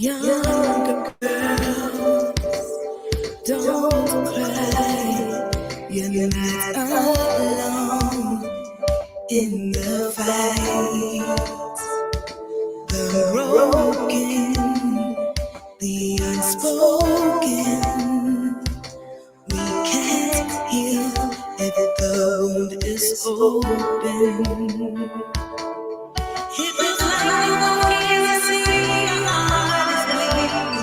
Younger girls, don't cry. You're not alone in the fight. The broken, the unspoken, we can't heal if the wound is open. It was like you were here to see your heart is bleeding.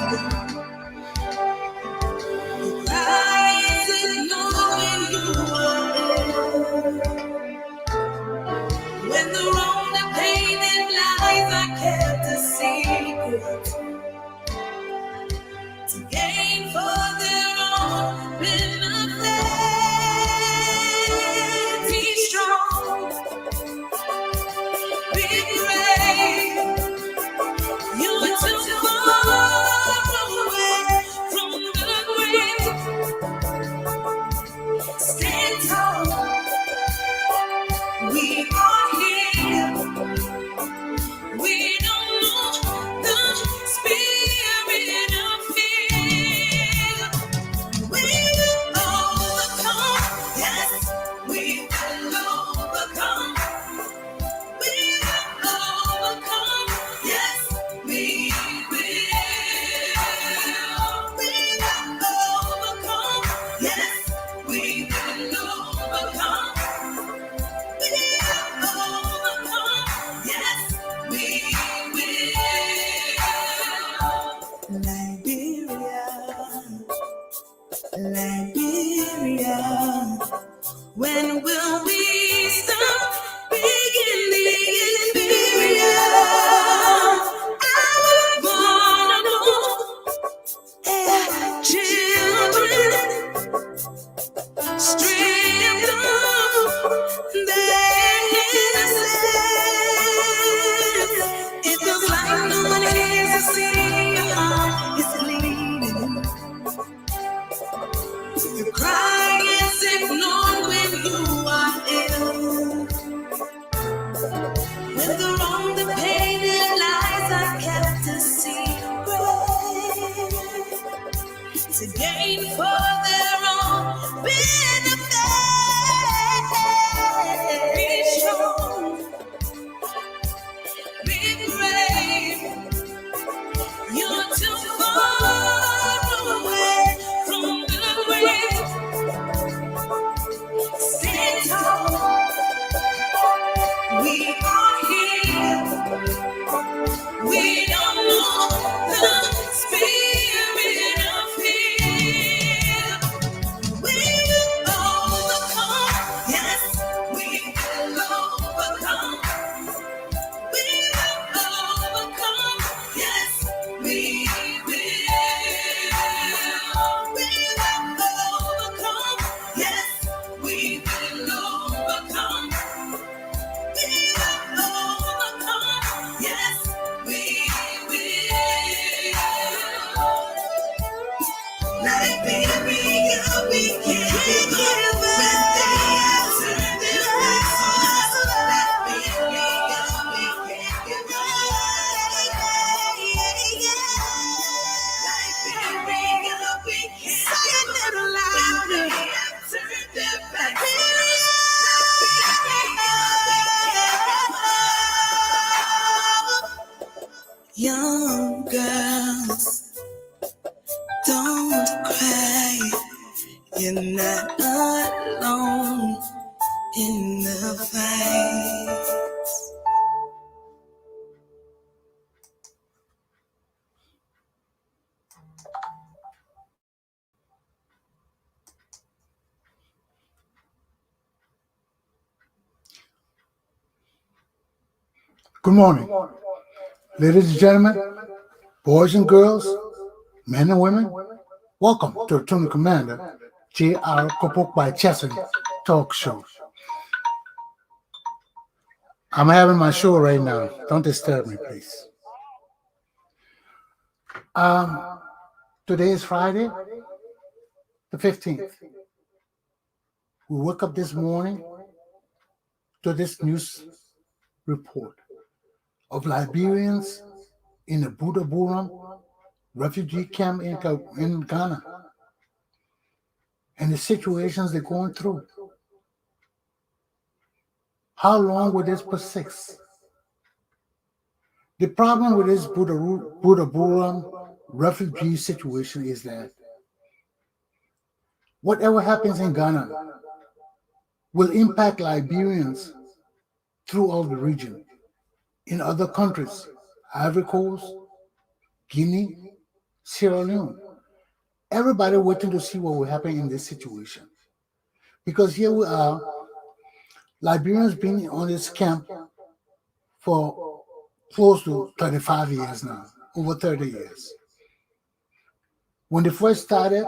Cries ignoring you are ill. When the wrong, the pain and lies I kept a secret to gain for their own benefit. Be strong, be brave. You are too far away from the grave. Stand tall. We are here. We don't know the spirit of fear. We will overcome. Yes, we will overcome. We will overcome. Yes, we will. We will overcome. Yes, we will overcome. We will overcome. Yes, we will. Liberia, when will we stop beginning Liberia? Our vulnerable children, stripped of their innocence. It feels like no one is to see your heart is bleeding. You cry is ignored when you are ill. When the wrong, the pain and lies I kept a secret to gain for their own benefit. Be strong, be brave. You're too far away from the grave. Stand tall. We are here. We don't know the spirit of fear. We will overcome. Yes, we will overcome. We will overcome. Yes, we will. We will overcome. Yes, we will overcome. We will overcome. Yes, we will. Liberia, we can't give up when they have turned their backs on us. Liberia, we can't give up. Liberia, we can't say a little louder. When they have turned their backs on us. Young girls, don't cry. You're not alone in the fight. Good morning, ladies and gentlemen, boys and girls, men and women. Welcome to Lieutenant Commander Galpohkpa Chesson Talk Show. I'm having my show right now. Don't disturb me, please. Today is Friday, the 15th. We woke up this morning to this news report of Liberians in the Buddha Buram refugee camp in Ghana and the situations they're going through. How long will this persist? The problem with this Buddha refugee situation is that whatever happens in Ghana will impact Liberians throughout the region, in other countries, Ivory Coast, Guinea, Sierra Leone. Everybody waiting to see what will happen in this situation. Because here we are, Liberians been on this camp for close to 35 years now, over 30 years. When they first started,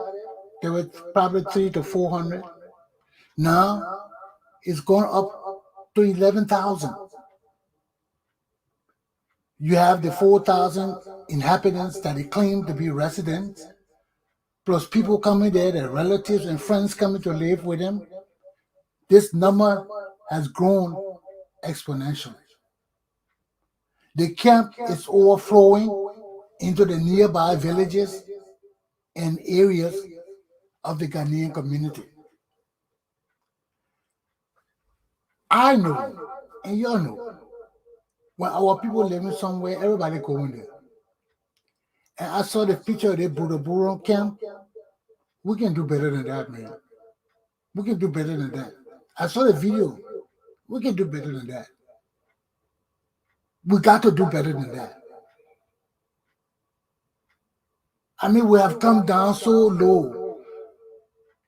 there were probably 300 to 400. Now it's gone up to 11,000. You have the 4,000 inhabitants that they claim to be residents, plus people coming there, their relatives and friends coming to live with them. This number has grown exponentially. The camp is overflowing into the nearby villages and areas of the Ghanaian community. I know, and you all know, when our people living somewhere, everybody going there. And I saw the picture of the Buddha camp. We can do better than that, man. We can do better than that. I saw the video. We can do better than that. We got to do better than that. I mean, we have come down so low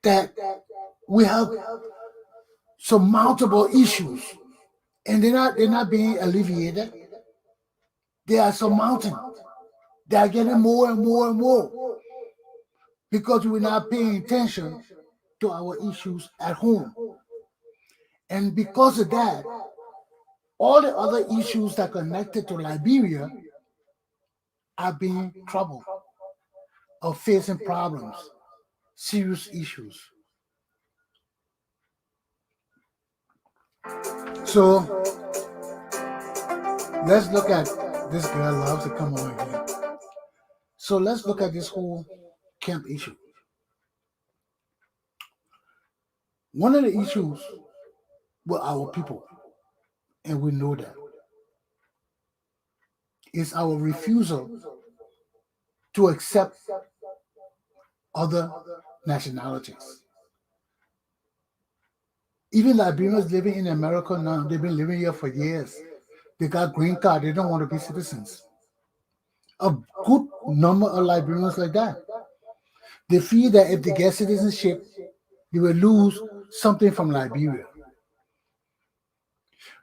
that we have surmountable issues, and they're not being alleviated. They are surmounting. They are getting more and more and more because we're not paying attention to our issues at home. And because of that, all the other issues that are connected to Liberia are being troubled or facing problems, serious issues. So let's look at this girl loves to come on again. So let's look at this whole camp issue. One of the issues with our people, and we know that, is our refusal to accept other nationalities. Even Liberians living in America now, they've been living here for years. They got green card, they don't want to be citizens. A good number of Liberians like that. They feel that if they get citizenship, they will lose something from Liberia.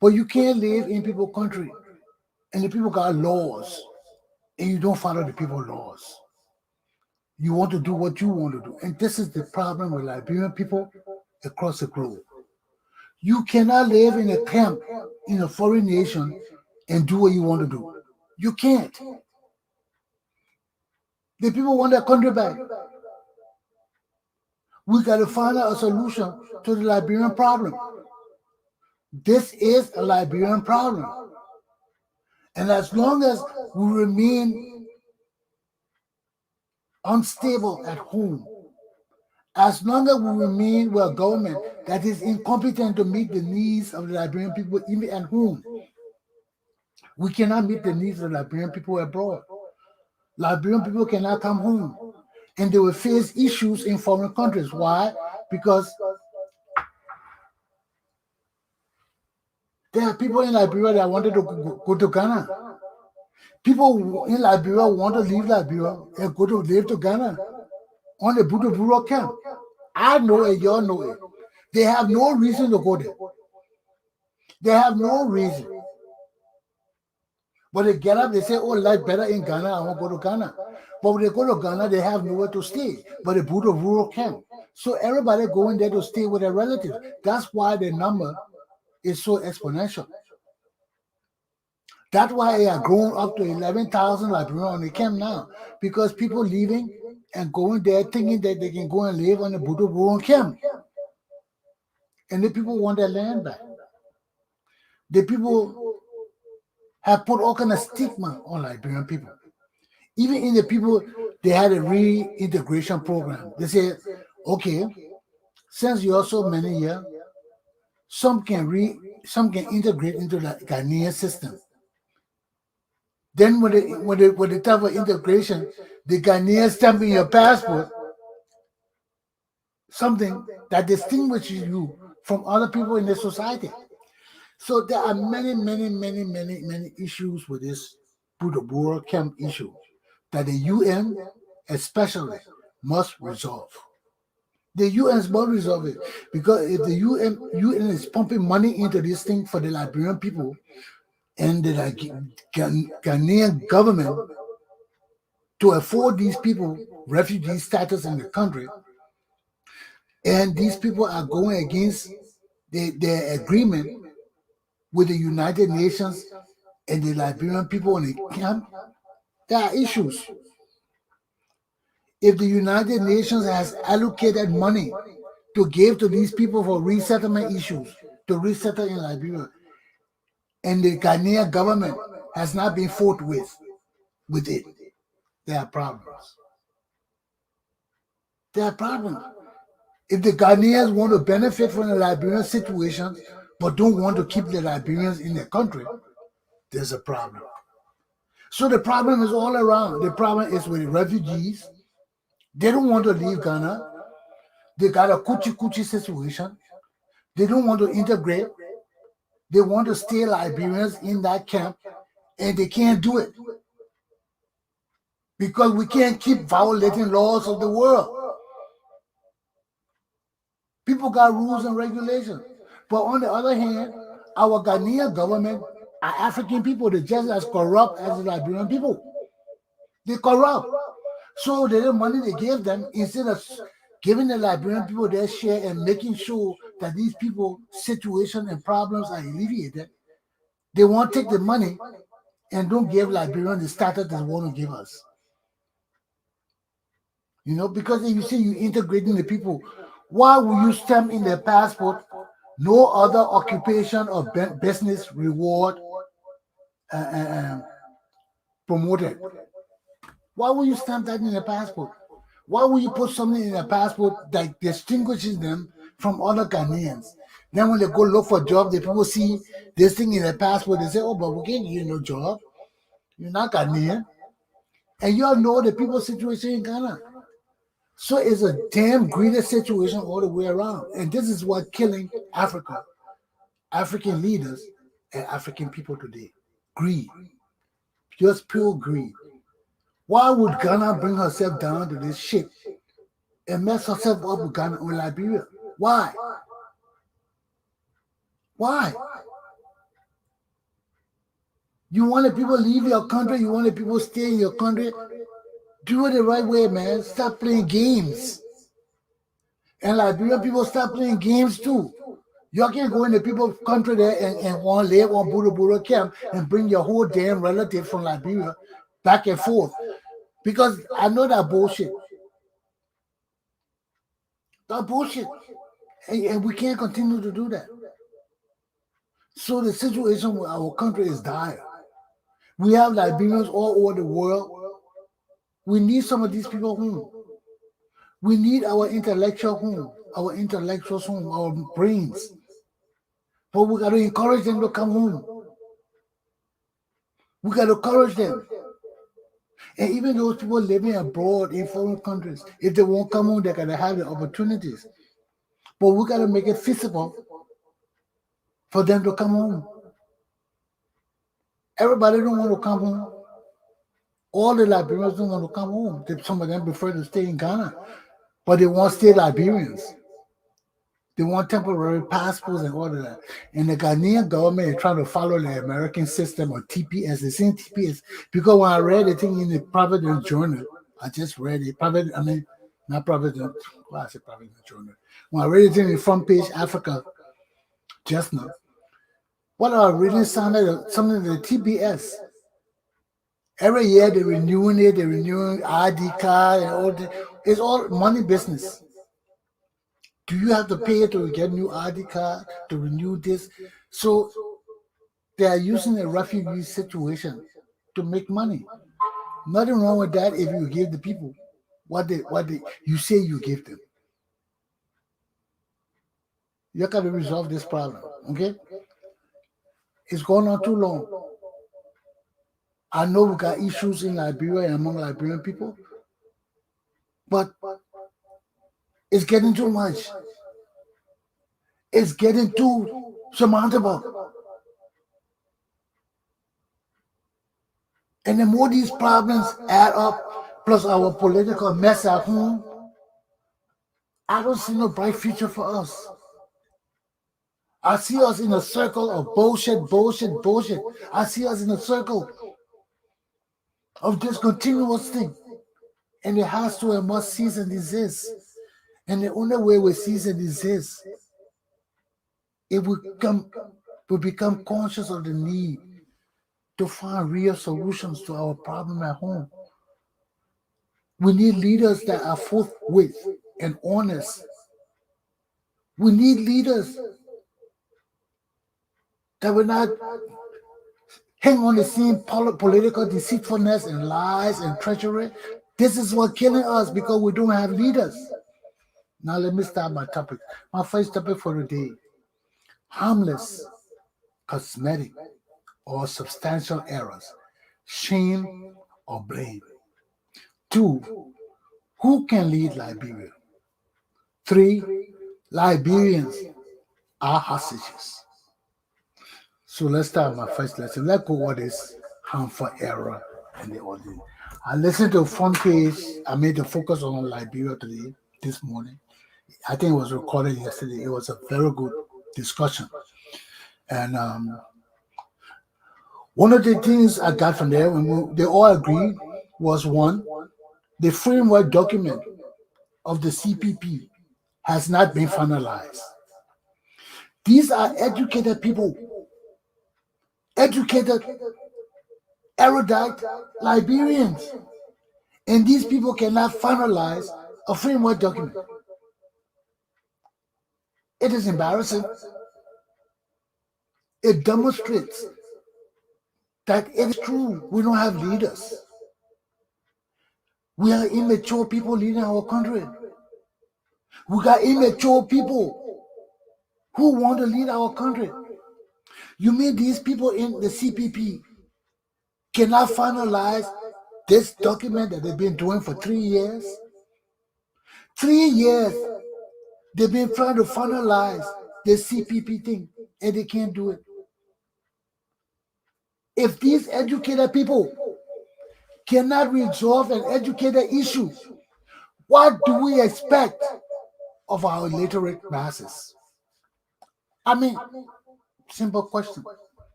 But you can't live in people's country and the people got laws and you don't follow the people's laws. You want to do what you want to do. And this is the problem with Liberian people across the globe. You cannot live in a camp in a foreign nation and do what you want to do. You can't. The people want their country back. We got to find out a solution to the Liberian problem. This is a Liberian problem. And as long as we remain unstable at home, as long as we remain with a government that is incompetent to meet the needs of the Liberian people even at home, we cannot meet the needs of the Liberian people abroad. Liberian people cannot come home. And they will face issues in foreign countries. Why? Because there are people in Liberia that wanted to go to Ghana. People in Liberia want to leave Liberia and go to live to Ghana on the Buddha camp. I know it, you all know it. They have no reason to go there. They have no reason. But they get up, they say, oh, life better in Ghana, I want to go to Ghana. But when they go to Ghana, they have nowhere to stay, but the Buddha rural camp. So everybody going there to stay with their relatives. That's why the number is so exponential. That's why they are growing up to 11,000 Liberians on the camp now, because people leaving and going there thinking that they can go and live on the Buddha rural camp. And the people want their land back. The people have put all kind of stigma on Liberian people. Even in the people, they had a reintegration program. They said, okay, since you're so many here, some can integrate into the Ghanaian system. Then when the type of integration, the Ghanaian stamp in your passport, something that distinguishes you from other people in the society. So there are many issues with this Buddha camp issue that the UN especially must resolve. The UN must resolve it because if the UN is pumping money into this thing for the Liberian people and the Ghanaian government to afford these people refugee status in the country, and these people are going against their agreement with the United Nations and the Liberian people in the camp, there are issues. If the United Nations has allocated money to give to these people for resettlement issues, to resettle in Liberia, and the Ghanaian government has not been forthwith with it, there are problems. There are problems. If the Ghanaians want to benefit from the Liberian situation, but don't want to keep the Liberians in their country, there's a problem. So the problem is all around. The problem is with the refugees. They don't want to leave Ghana. They got a coochie situation. They don't want to integrate. They want to stay Liberians in that camp, and they can't do it because we can't keep violating laws of the world. People got rules and regulations. But on the other hand, our Ghanaian government are African people. They're just as corrupt as the Liberian people. They corrupt. So the money they gave them, instead of giving the Liberian people their share and making sure that these people's situation and problems are alleviated, they want to take the money and don't give Liberians the status they want to give us. You know, because if you say you're integrating the people, why will you stamp in their passport no other occupation or business reward promoted? Why will you stamp that in their passport? Why will you put something in their passport that distinguishes them from other Ghanaians? Then when they go look for a job, the people see this thing in their passport, they say, oh, but we can't give you no job. You're not Ghanaian. And you all know the people's situation in Ghana. So it's a damn greedy situation all the way around. And this is what killing Africa, African leaders, and African people today. Greed. Just pure greed. Why would Ghana bring herself down to this shit and mess herself up with Ghana or Liberia? Why? Why? You want the people to leave your country? You want the people to stay in your country? Do it the right way, man. Stop playing games. And Liberian people stop playing games too. You can't go in the people's country there and want to live on Buddha camp and bring your whole damn relative from Liberia back and forth. Because I know that bullshit. That bullshit. And we can't continue to do that. So the situation with our country is dire. We have Liberians all over the world. We need some of these people home. We need our intellectual home, our intellectuals home, our brains. But we got to encourage them to come home. We got to encourage them. And even those people living abroad in foreign countries, if they won't come home, they're going to have the opportunities. But we got to make it feasible for them to come home. Everybody don't want to come home. All the Liberians don't want to come home. Some of them prefer to stay in Ghana, but they want to stay Liberians. They want temporary passports and all of that. And the Ghanaian government is trying to follow the American system or TPS. They're saying TPS because when I read the thing in the Providence Journal, I just read it. Not Providence. Why I say Providence Journal? When I read it in the front page, Africa, just now. What I reading sounded something like the TPS. Every year they're renewing it, they're renewing ID card and all that. It's all money business. Do you have to pay to get a new ID card, to renew this? So they are using a refugee situation to make money. Nothing wrong with that if you give the people what they you say you give them. You got to resolve this problem. Okay? It's going on too long. I know we got issues in Liberia and among Liberian people, but it's getting too much. It's getting too surmountable. And the more these problems add up, plus our political mess at home, I don't see no bright future for us. I see us in a circle of bullshit, bullshit, bullshit. I see us in a circle of this continuous thing. And it has to and must cease and desist. And the only way we cease and desist, if we become conscious of the need to find real solutions to our problem at home. We need leaders that are forthwith and honest. We need leaders that will not hang on the same political deceitfulness and lies and treachery. This is what's killing us because we don't have leaders. Now let me start my topic. My first topic for today: harmless, cosmetic, or substantial errors, shame or blame. 2, who can lead Liberia? 3, Liberians are hostages. So let's start my first lesson. Let's go what is harmful error and the audience. I listened to a front page. I made the focus on Liberia today, this morning. I think it was recorded yesterday. It was a very good discussion. And one of the things I got from there, when they all agreed, was one, the framework document of the CPP has not been finalized. These are educated people, educated, erudite Liberians, and these people cannot finalize a framework document. It is embarrassing. It demonstrates that it is true we don't have leaders. We are immature people leading our country. We got immature people who want to lead our country. You mean these people in the CPP cannot finalize this document that they've been doing for 3 years? 3 years they've been trying to finalize the CPP thing and they can't do it. If these educated people cannot resolve an educated issue, what do we expect of our illiterate masses? I mean, simple question.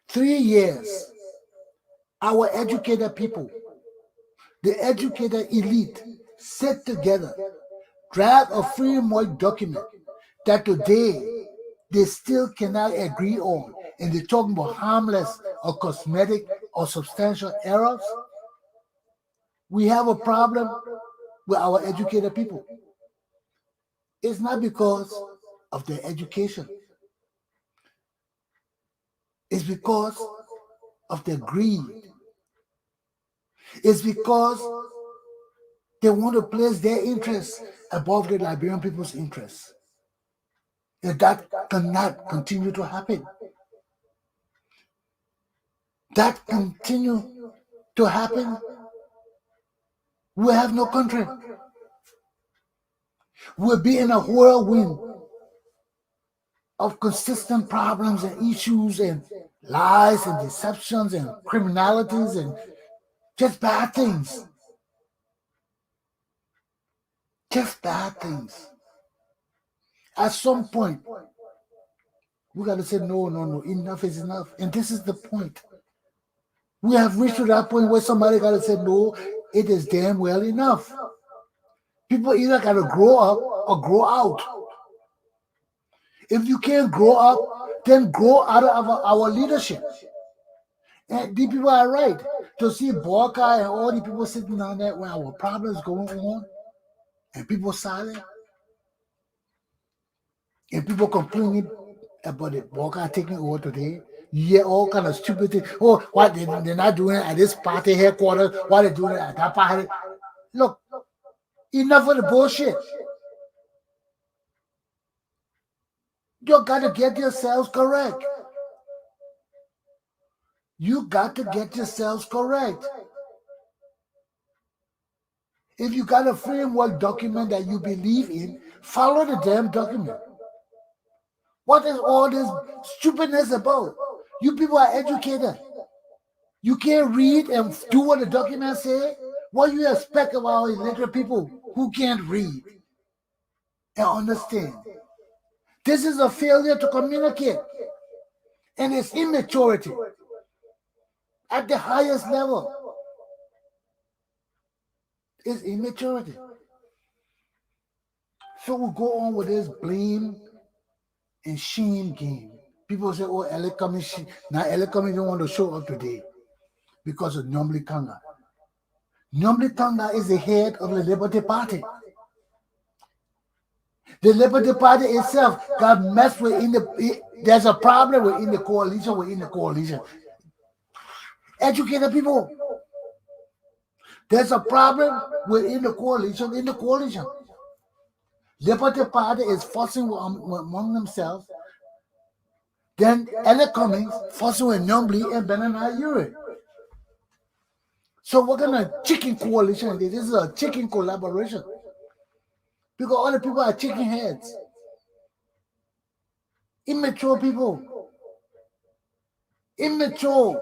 3 years, our educated people, the educated elite, sit together, draft a framework document that today they still cannot agree on, and they're talking about harmless or cosmetic or substantial errors. We have a problem with our educated people. It's not because of their education. It's because of their greed. It's because they want to place their interests above the Liberian people's interests. And that cannot continue to happen. That continue to happen, we have no country. We'll be in a whirlwind of consistent problems and issues and lies and deceptions and criminalities and just bad things. Just bad things. At some point, we got to say, no, enough is enough. And this is the point. We have reached to that point where somebody got to say, no, it is damn well enough. People either got to grow up or grow out. If you can't grow up, then grow out of our leadership. And the people are right. To see Borka and all the people sitting down there where our problems going on, and people silent, and people complaining about it, Borka taking over today, You hear all kind of stupid things. Oh, why they're not doing it at this party headquarters? Why they doing it at that party? Look, enough of the bullshit. You got to get yourselves correct. You got to get yourselves correct. If you got a framework document that you believe in, follow the damn document. What is all this stupidness about? You people are educated. You can't read and do what the document say. What do you expect of our illiterate people who can't read and understand? This is a failure to communicate. And it's immaturity at the highest level. It's immaturity. So we go on with this blame and shame game. People say, oh, LA Coming, now LA Coming don't want to show up today because of Nyomli Kanga. Nyomli Kanga is the head of the Liberty Party. The Liberty Party itself got messed with there's a problem within the coalition. Educated people. There's a problem within the coalition. Liberty Party is forcing among themselves. Then Ella Cummings forcing with Nyomli and Benana Uri. So what kind of chicken coalition? This is a chicken collaboration. Because all the people are chicken heads. Immature people. Immature.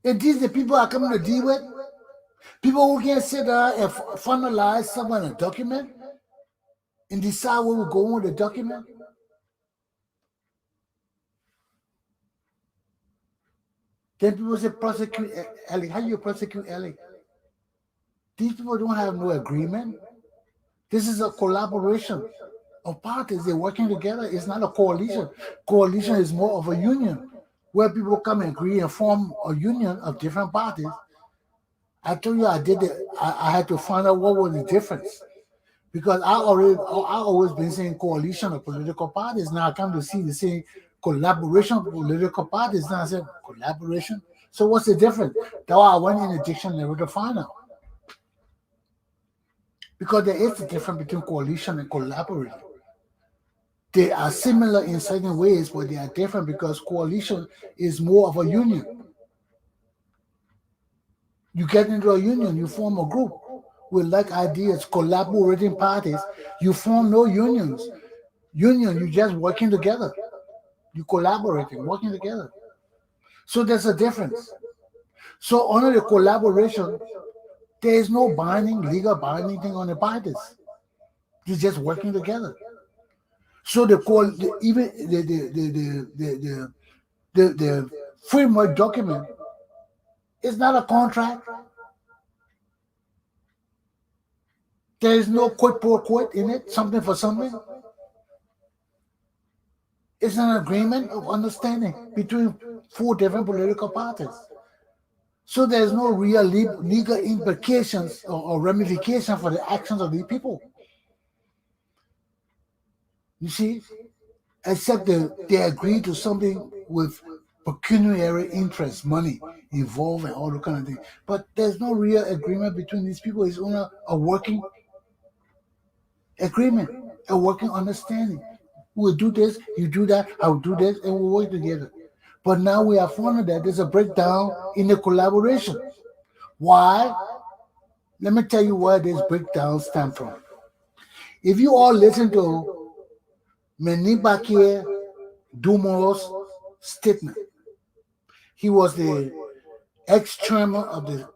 And these the people are coming to deal with. People who can sit there and finalize someone a document and decide where we're going with the document. Then people say prosecute Ellie. How do you prosecute Ellie? These people don't have no agreement. This is a collaboration of parties. They're working together. It's not a coalition. Coalition is more of a union where people come and agree and form a union of different parties. I told you I had to find out what was the difference. Because I always been saying coalition of political parties. Now I come to see the same collaboration of political parties. Now I said collaboration. So what's the difference? That's why I went in the dictionary to find out. Because there is a difference between coalition and collaborating. They are similar in certain ways, but they are different because coalition is more of a union. You get into a union, you form a group with like ideas, collaborating parties. You form no unions. You just working together. You collaborating, working together. So there's a difference. So under the collaboration, there is no legal binding thing on the parties. You're just working together. So the framework document is not a contract. There is no quid pro quid in it, something for something. It's an agreement of understanding between 4 different political parties. So there's no real legal implications or ramification for the actions of these people. You see, except they agree to something with pecuniary interest, money involved and all that kind of thing. But there's no real agreement between these people. It's only a working agreement, a working understanding. We'll do this, you do that, I'll do this, and we'll work together. But now we are finding that there's a breakdown in the collaboration. Why? Let me tell you where this breakdown stems from. If you all listen to Menibake Dumo's statement, he was the ex-chairman of the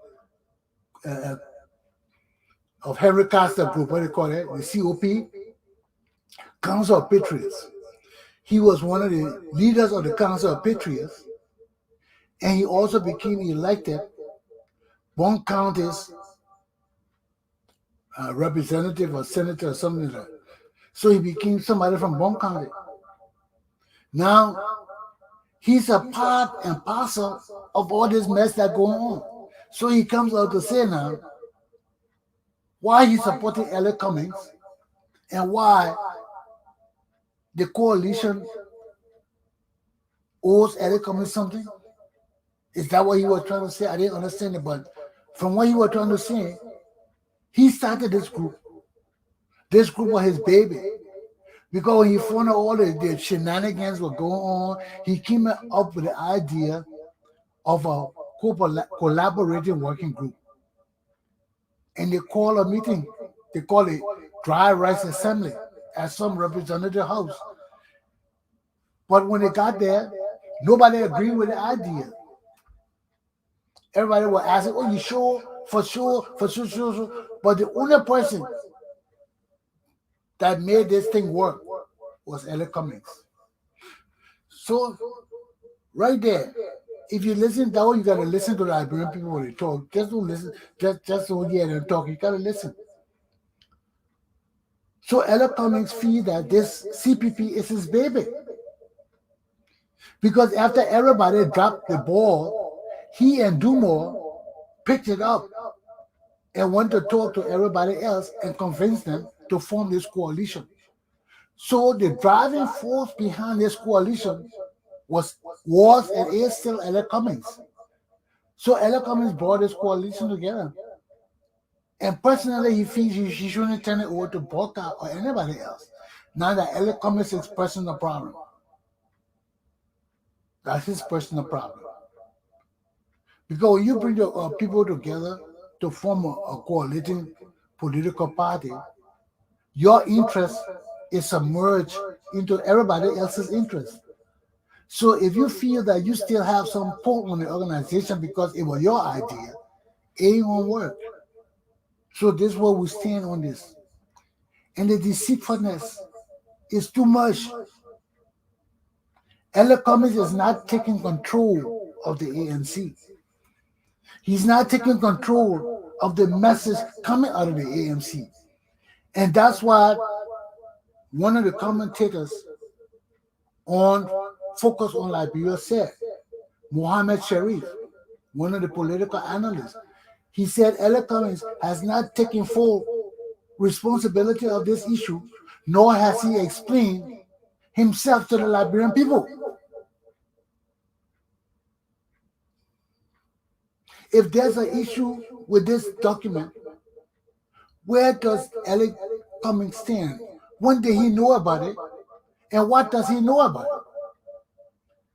of Henry Castle Group, what do they call it? The COP, Council of Patriots. He was one of the leaders of the Council of Patriots, and he also became elected Bon County's representative or senator or something like that. So he became somebody from Bon County. Now, he's a part and parcel of all this mess that's going on. So he comes out to say now why he's supporting L.A. Cummings and why the coalition owes Eric Cummings something? Is that what he was trying to say? I didn't understand it, but from what he was trying to say, he started this group. This group was his baby. Because when he found out all the shenanigans were going on, he came up with the idea of a collaborating working group. And they call a meeting. They call it Dry Rice Assembly at some representative house. But when they got there, nobody agreed with the idea. Everybody was asking, "Oh, you sure? For sure, for sure, sure, sure." But the only person that made this thing work was Eric Cummings. So, right there, if you listen that way, you gotta listen to the Liberian people when they talk. Just don't listen, just don't hear them talk. You gotta listen. So Eric Cummings feels that this CPP is his baby. Because after everybody dropped the ball, he and Dumore picked it up and went to talk to everybody else and convince them to form this coalition. So the driving force behind this coalition was and is still Eric Cummings. So Eric Cummings brought this coalition together. And personally, he feels he shouldn't turn it over to Boca or anybody else. Now that Eric Cummings is personal problem. That's his personal problem. Because when you bring the people together to form a coaliting political party, your interest is submerged into everybody else's interest. So if you feel that you still have some pull on the organization because it was your idea, it ain't gonna work. So this is where we stand on this. And the deceitfulness is too much. Eric Cummings is not taking control of the ANC. He's not taking control of the message coming out of the ANC. And that's why one of the commentators on Focus on Liberia said, Mohammed Sharif, one of the political analysts, he said Eric Cummings has not taken full responsibility of this issue, nor has he explained himself to the Liberian people. If there's an issue with this document, where does Eric Cummings stand? When did he know about it? And what does he know about it?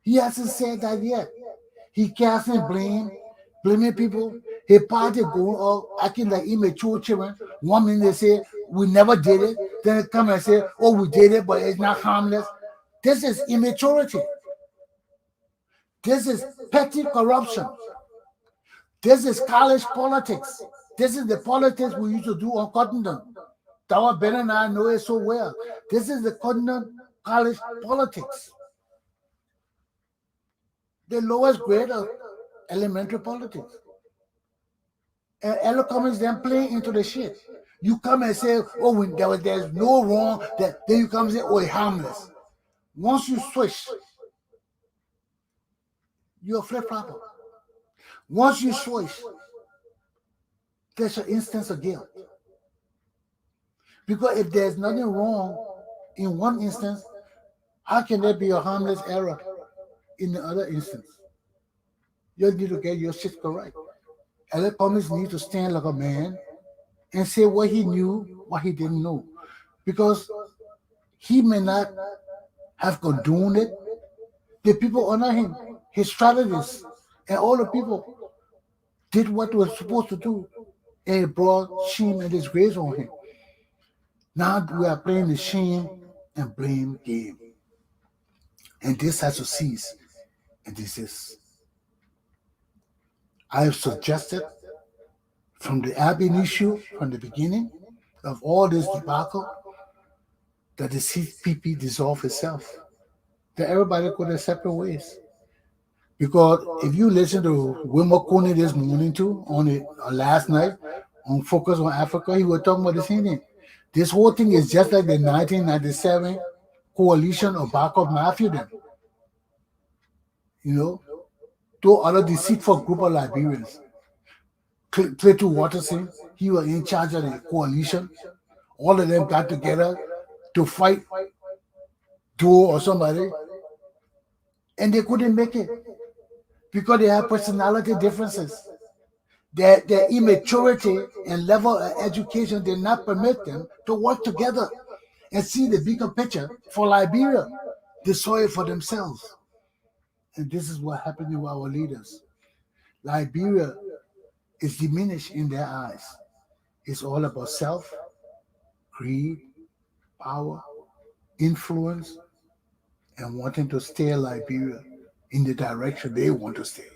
He hasn't said that yet. He casting blaming people. His party going out acting like immature children. One minute they say, we never did it. Then they come and say, oh, we did it, but it's not harmless. This is immaturity. This is petty corruption. This is college politics. This is the politics we used to do on Cottonton. Tower Ben and I know it so well. This is the Cottonton college politics. The lowest grade of elementary politics. And Eric Cummings then play into the shit. You come and say, oh, there's no wrong, then you come and say, oh, it's harmless. Once you switch, you're flip-flopper. Once you switch, there's an instance of guilt. Because if there's nothing wrong in one instance, how can there be a harmless error in the other instance? You need to get your shit correct. Eric Cummings needs to stand like a man and say what he knew, what he didn't know. Because he may not have condoned it. The people honor him, his strategists, and all the people did what they were supposed to do, and it brought shame and disgrace on him. Now we are playing the shame and blame game. And this has to cease. And this is. I have suggested from the Abbey issue, from the beginning of all this debacle, that the CPP dissolve itself. That everybody go their separate ways. Because if you listen to Wilmer Cooney this morning too, on it last night, on Focus on Africa, he was talking about the same thing. This whole thing is just like the 1997 coalition of Barkov Mafia then. You know, two other deceitful group of Liberians. Clayton Watterson, he was in charge of the coalition. All of them got together to fight Joe or somebody. and they couldn't make it because they have personality differences. Their immaturity and level of education did not permit them to work together and see the bigger picture for Liberia. They saw it for themselves. And this is what happened to our leaders. Liberia is diminished in their eyes. It's all about self, greed, power, influence, and wanting to steer Liberia in the direction they want to stay.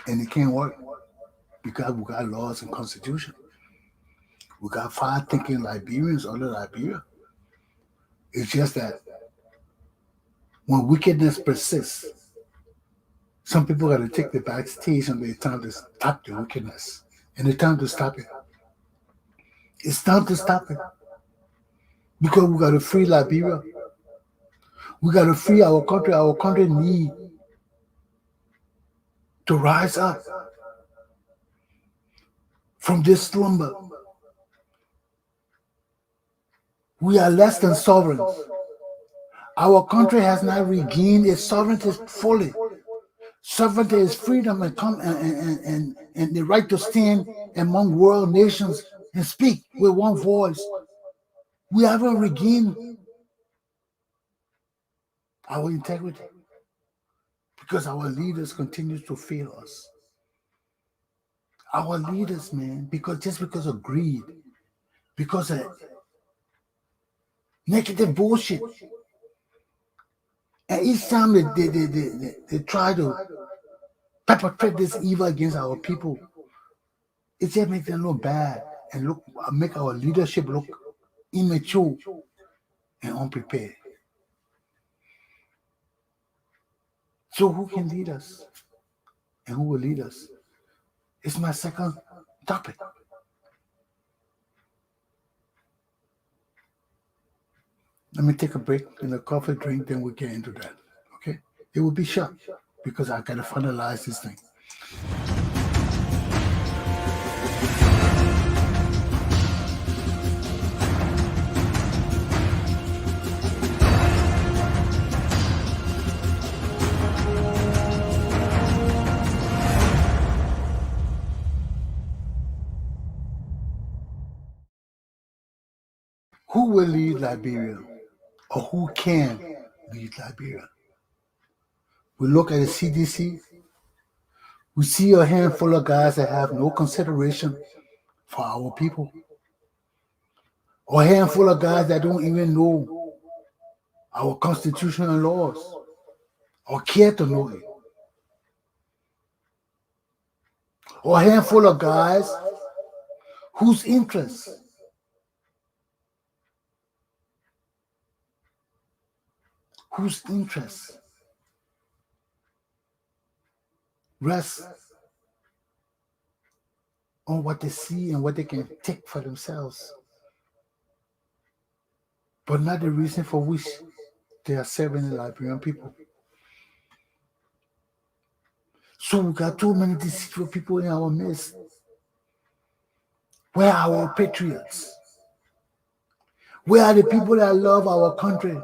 And it can't work because we got laws and constitution. We got far thinking Liberians under Liberia. It's just that when wickedness persists, some people got to take the backstage and it's time to stop the wickedness. And it's time to stop it. It's time to stop it. Because we got to free Liberia. We got to free our country. Our country need to rise up from this slumber. We are less than sovereign. Our country has not regained its sovereignty fully. Sovereignty is freedom and the right to stand among world nations and speak with one voice. We haven't regained our integrity because our leaders continue to fail us. Our leaders, man, because of greed, because of negative bullshit. And each time they try to perpetrate this evil against our people, it just makes them look bad and make our leadership look immature and unprepared. So who can lead us? And who will lead us? It's my second topic. Let me take a break and a coffee drink, then we'll get into that. Okay? It will be short because I gotta finalize this thing. Who will lead Liberia? Or who can lead Liberia? We look at the CDC, we see a handful of guys that have no consideration for our people. Or a handful of guys that don't even know our constitutional laws or care to know it. Or a handful of guys whose interests rest on what they see and what they can take for themselves, but not the reason for which they are serving the Liberian people. So we got too many deceitful people in our midst. Where are our patriots? Where are the people that love our country?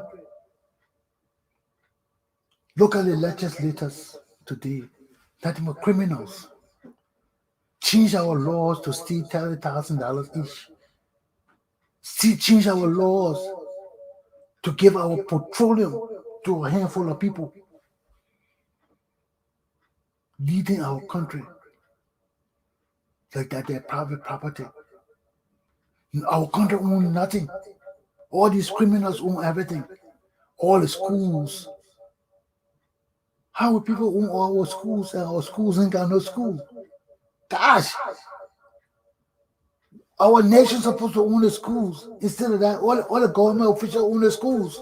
Look at the legislators today. Nothing but criminals. Change our laws to steal $30,000 each. Change our laws to give our petroleum to a handful of people leading our country like that they're private property. Our country owns nothing. All these criminals own everything. All the schools. How will people own all our schools and our schools ain't got no school? Gosh! Our nation's supposed to own the schools. Instead of that, all the government officials own the schools.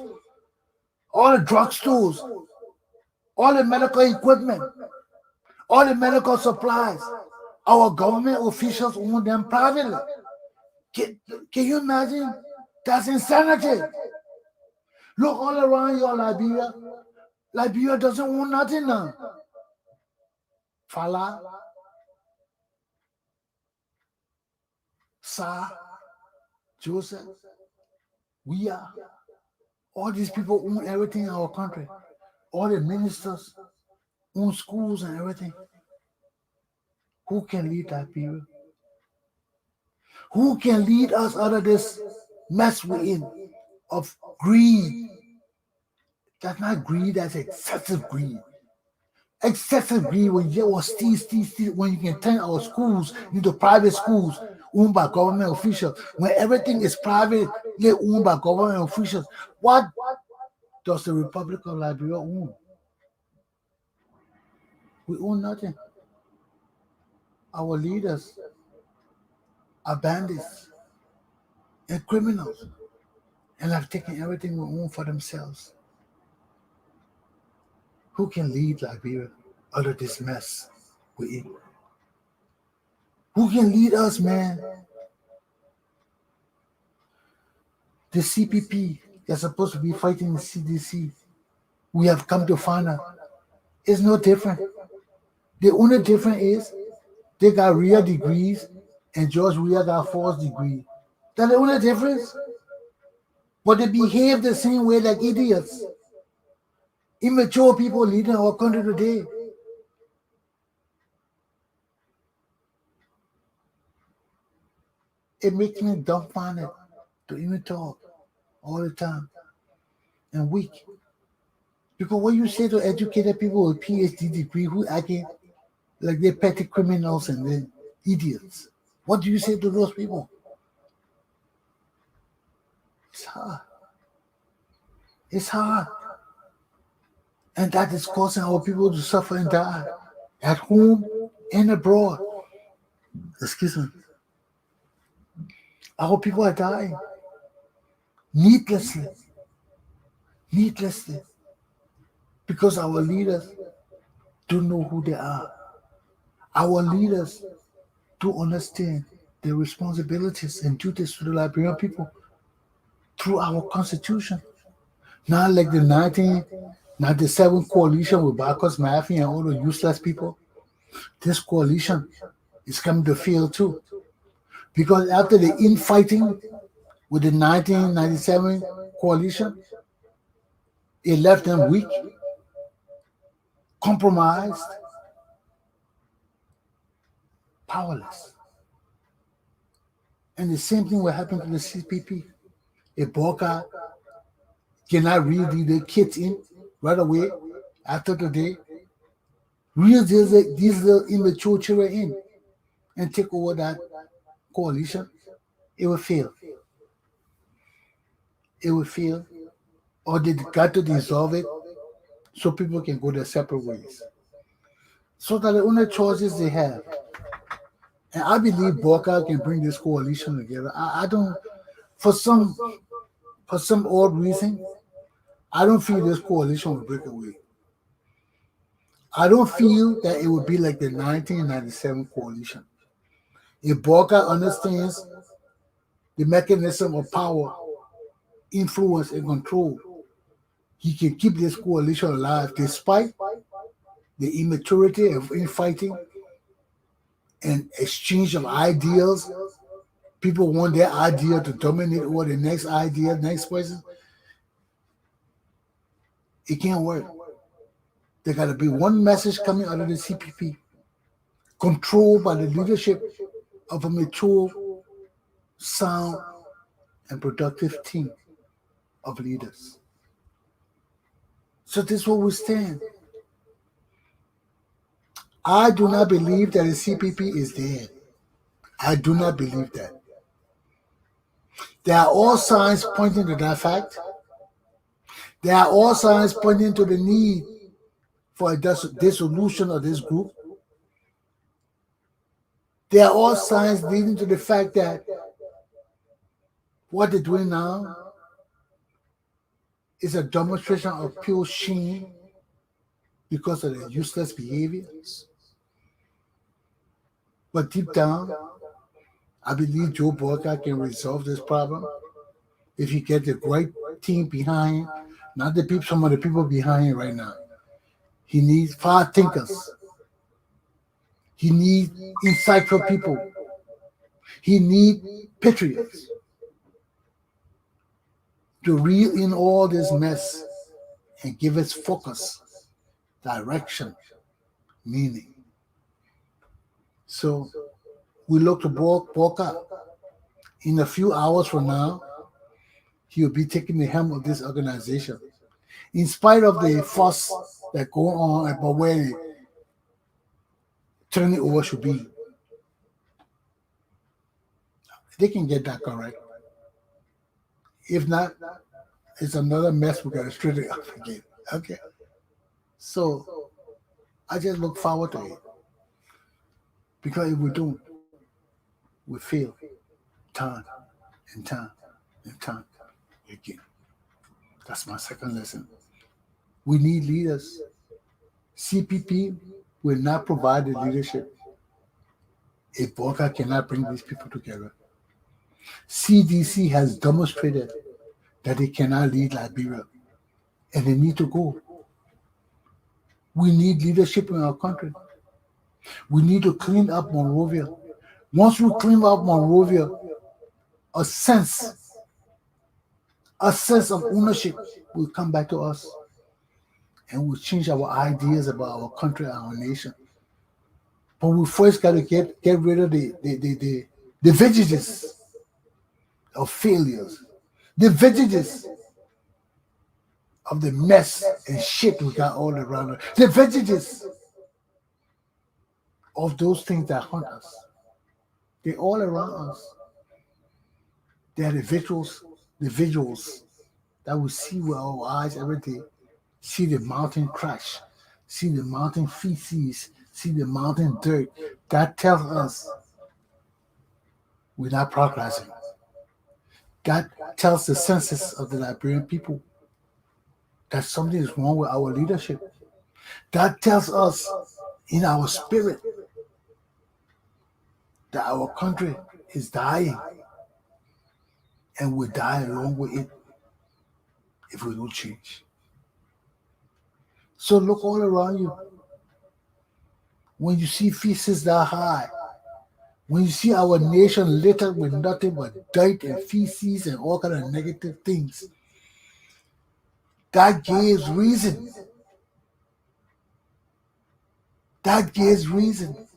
All the drugstores. All the medical equipment. All the medical supplies. Our government officials own them privately. Can you imagine? That's insanity. Look all around your Liberia. Liberia doesn't own nothing now. Fala, Sa, Joseph, we are. All these people own everything in our country. All the ministers own schools and everything. Who can lead that people? Who can lead us out of this mess we're in of greed? That's not greed, that's excessive greed. Excessive greed when you or steal, when you can turn our schools into private schools owned by government officials, when everything is privately owned by government officials. What does the Republic of Liberia own? We own nothing. Our leaders are bandits and criminals and have taken everything we own for themselves. Who can lead Liberia out of this mess we're in? Who can lead us, man? The CPP that's supposed to be fighting the CDC, we have come to find out it's no different. The only difference is they got real degrees and George Weah got false degree. That's the only difference. But they behave the same way like idiots. Immature people leading our country today. It makes me dumbfounded to even talk all the time and weak. Because what you say to educated people with PhD degree who acting like they're petty criminals and they're idiots, what do you say to those people? It's hard. It's hard. And that is causing our people to suffer and die at home and abroad. Excuse me. Our people are dying needlessly. Needlessly. Because our leaders don't know who they are. Our leaders don't understand their responsibilities and duties to the Liberian people through our constitution. Not like the 1997 coalition with Bacchus Mafia and all the useless people. This coalition is coming to fail too. Because after the infighting with the 1997 coalition, it left them weak, compromised, powerless. And the same thing will happen to the CPP. If Boca cannot really the kids in right away after today, reel these little immature children in and take over that coalition, it will fail. It will fail. Or they got to dissolve it so people can go their separate ways. So that the only choices they have. And I believe Boca can bring this coalition together. I don't, for some odd reason, I don't feel this coalition will break away. I don't feel that it would be like the 1997 coalition. If Boca understands the mechanism of power, influence, and control, he can keep this coalition alive despite the immaturity of infighting and exchange of ideas. People want their idea to dominate over the next idea, next person. It can't work. There got to be one message coming out of the CPP, controlled by the leadership of a mature, sound, and productive team of leaders. So this is where we stand. I do not believe that the CPP is dead. I do not believe that. There are all signs pointing to that fact. There are all signs pointing to the need for a dissolution of this group. There are all signs leading to the fact that what they're doing now is a demonstration of pure shame because of their useless behaviors. But deep down, I believe Joe Boca can resolve this problem if he gets the right team behind him, not the people, some of the people behind him right now. He needs far thinkers. He needs insightful people. He needs patriots to reel in all this mess and give us focus, direction, meaning. So we look to Boka. In a few hours from now, he'll be taking the helm of this organization. In spite of the fuss that go on about where the turning over should be, they can get that correct. If not, it's another mess we gotta straighten it up again. Okay. So I just look forward to it. Because if we don't, we fail time and time and time again. That's my second lesson. We need leaders. CPP will not provide the leadership if Boka cannot bring these people together. CDC has demonstrated that they cannot lead Liberia, and they need to go. We need leadership in our country. We need to clean up Monrovia. Once we clean up Monrovia, a sense of ownership will come back to us, and we'll change our ideas about our country and our nation. But we first got to get rid of the vestiges of failures, the vestiges of the mess and shit we got all around us, the vestiges of those things that haunt us. They're all around us. They are the visuals that we see with our eyes every day. See the mountain crash, see the mountain feces, see the mountain dirt. That tells us we're not progressing. That tells the senses of the Liberian people that something is wrong with our leadership. That tells us in our spirit that our country is dying, and we'll die along with it if we don't change. So look all around you. When you see feces that high, when you see our nation littered with nothing but dirt and feces and all kind of negative things, that gives reason. That gives reason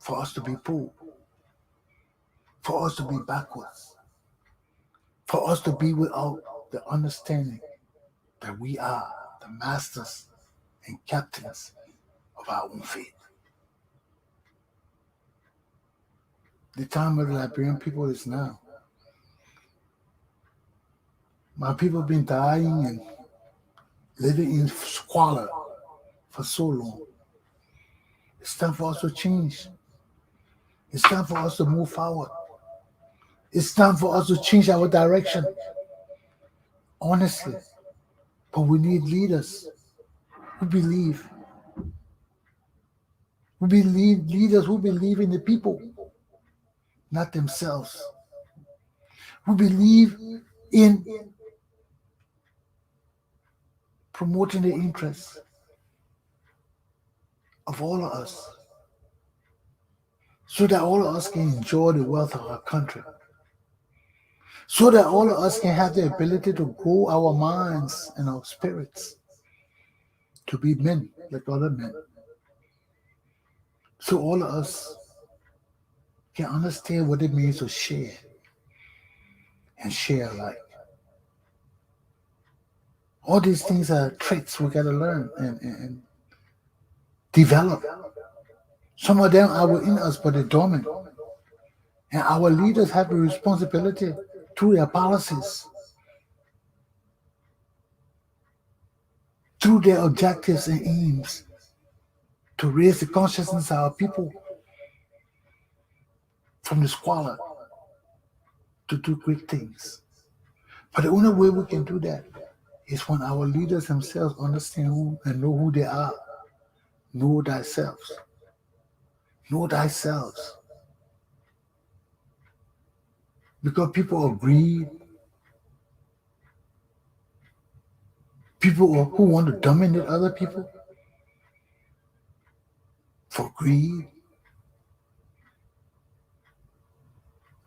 for us to be poor, for us to be backwards, for us to be without the understanding that we are the masters and captains of our own fate. The time of the Liberian people is now. My people have been dying and living in squalor for so long. It's time for us to change. It's time for us to move forward. It's time for us to change our direction. Honestly. But we need leaders who believe. Leaders who believe in the people, not themselves. Who believe in promoting the interests of all of us, so that all of us can enjoy the wealth of our country, so that all of us can have the ability to grow our minds and our spirits to be men like other men, so all of us can understand what it means to share and share alike. All these things are traits we got to learn and develop. Some of them are within us, but they're dormant. And our leaders have the responsibility through their policies, through their objectives and aims, to raise the consciousness of our people from the squalor to do great things. But the only way we can do that is when our leaders themselves understand who and know who they are. Know thyself. Know thyself. Because people are greed. People who want to dominate other people for greed.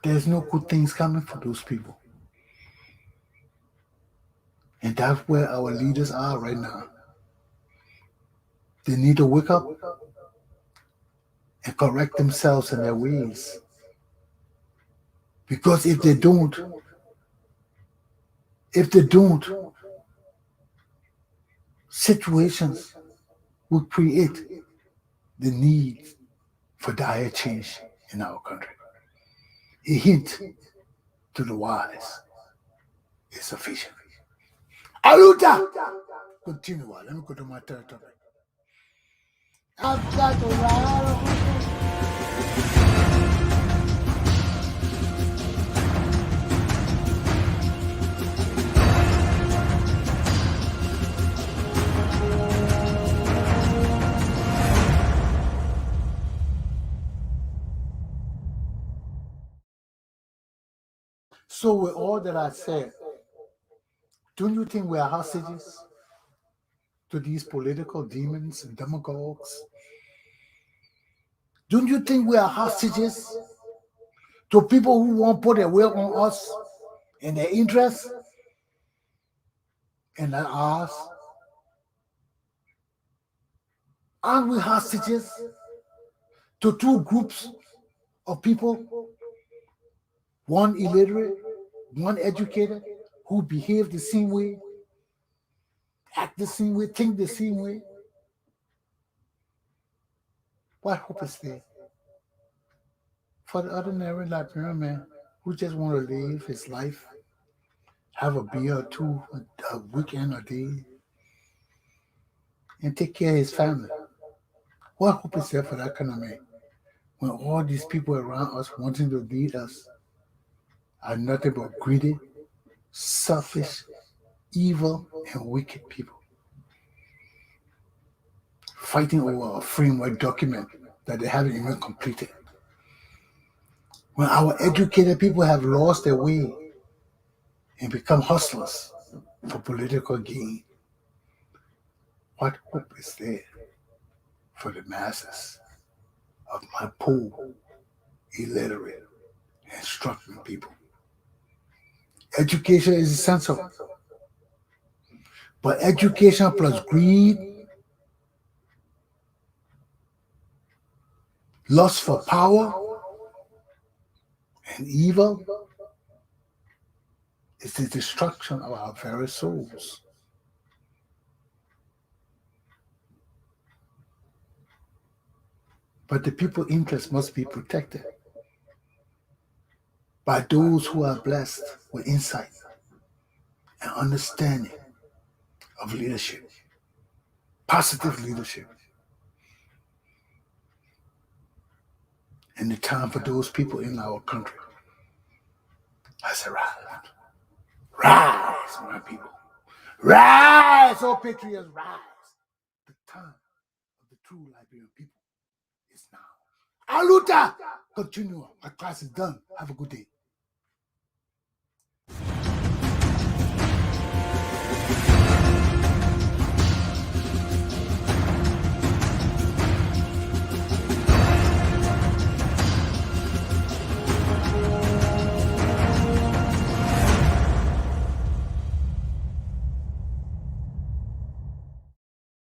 There's no good things coming for those people. And that's where our leaders are right now. They need to wake up and correct themselves in their ways. Because if they don't, situations will create the need for dire change in our country. A hint to the wise is sufficient. Aluta! Continue. Let me go to my third topic. I've got to ride. So with all that I said, don't you think we are hostages to these political demons and demagogues? Don't you think we are hostages to people who won't put their will on us and their interests and not ours? Aren't we hostages to two groups of people, one illiterate, one educated, who behave the same way, act the same way, think the same way? What hope is there for the ordinary Liberian man who just want to live his life, have a beer or two a weekend or day, and take care of his family? What hope is there for that kind of man when all these people around us wanting to lead us are nothing but greedy, selfish, evil, and wicked people, fighting over a framework document that they haven't even completed? When our educated people have lost their way and become hustlers for political gain, what hope is there for the masses of my poor, illiterate, and struggling people? Education is essential, but education plus greed, lust for power, and evil is the destruction of our very souls. But the people's interests must be protected by those who are blessed with insight and understanding of leadership, positive leadership. And the time for those people in our country has arrived. Rise, my people. Rise, all patriots, rise. The time of the true Liberian people is now. Aluta! Continue. My class is done. Have a good day.